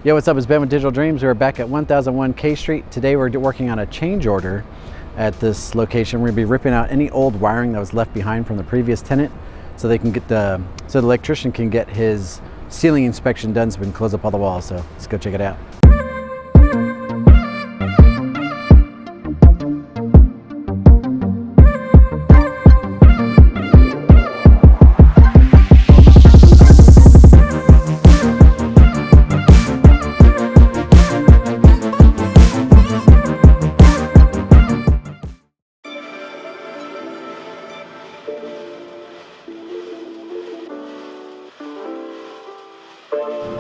Yo, what's up? It's Ben with Digital Dreams. We're back at 1001 K Street. Today we're working on a change order at this location. We're gonna be ripping out any old wiring that was left behind from the previous tenant so they can get so the electrician can get his ceiling inspection done so we can close up all the walls. So let's go check it out.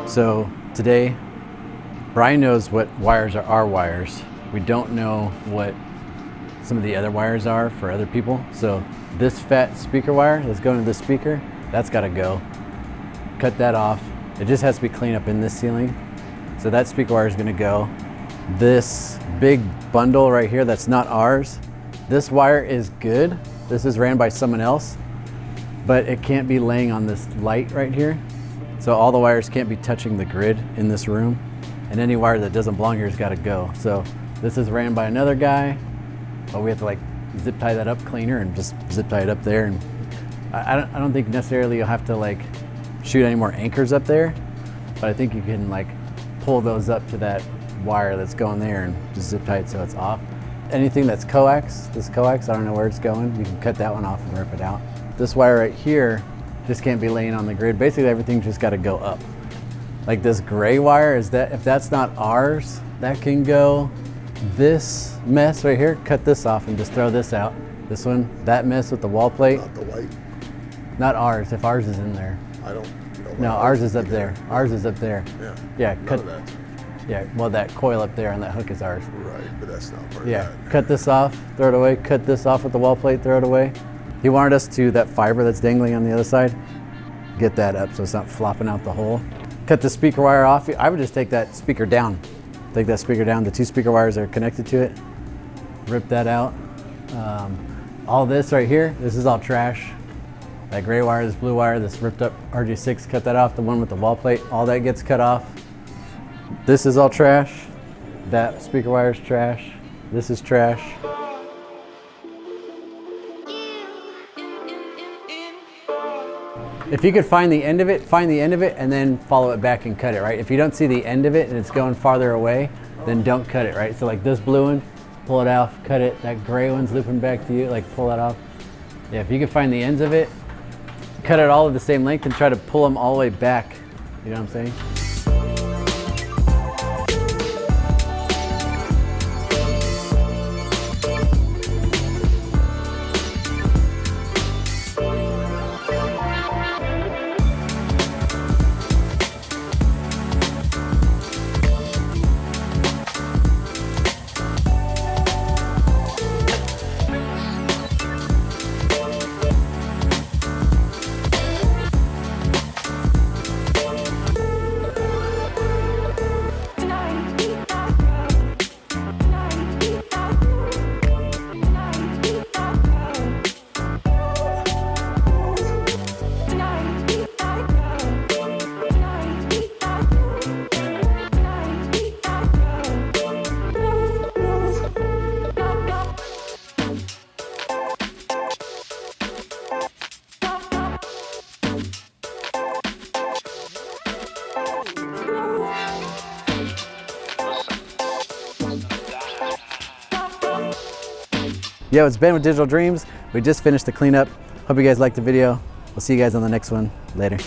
So today, Brian knows what wires are our wires. We don't know what some of the other wires are for other people. So this fat speaker wire that's going to the speaker, that's got to go. Cut that off. It just has to be cleaned up in this ceiling. So that speaker wire is going to go. This big bundle right here, that's not ours. This wire is good. This is ran by someone else, but it can't be laying on this light right here. So all the wires can't be touching the grid in this room, and any wire that doesn't belong here has got to go. So this is ran by another guy, but we have to like zip tie that up cleaner and just zip tie it up there. And I don't think necessarily you'll have to like shoot any more anchors up there, but I think you can like pull those up to that wire that's going there and just zip tie it so it's off. Anything that's coax, this coax, I don't know where it's going, you can cut that one off and rip it out. This wire right here just can't be laying on the grid. Basically everything's just got to go up. Like this gray wire, is that if that's not ours, that can go. This mess right here, cut this off and just throw this out. This one, that mess with the wall plate. Not the white. Not ours, if ours is in there. I don't know. No, ours is up there. Ours is up there. Yeah. Yeah, cut. None of that. Yeah, well that coil up there on that hook is ours. Right, but that's not part of Yeah, that. cut this off, throw it away. Cut this off with the wall plate, throw it away. He wanted us to, that fiber that's dangling on the other side, get that up so it's not flopping out the hole. Cut the speaker wire off. I would just take that speaker down. Take that speaker down. The two speaker wires are connected to it. Rip that out. All this right here, this is all trash. That gray wire, this blue wire, this ripped up RG6, cut that off. The one with the wall plate, all that gets cut off. This is all trash. That speaker wire is trash. This is trash. If you could find the end of it and then follow it back and cut it, right? If you don't see the end of it and it's going farther away, then don't cut it, right? So like this blue one, pull it off, cut it. That gray one's looping back to you, like pull that off. Yeah, if you can find the ends of it, cut it all at the same length and try to pull them all the way back. You know what I'm saying? Yo, it's Ben with Digital Dreams. We just finished the cleanup. Hope you guys liked the video. We'll see you guys on the next one. Later.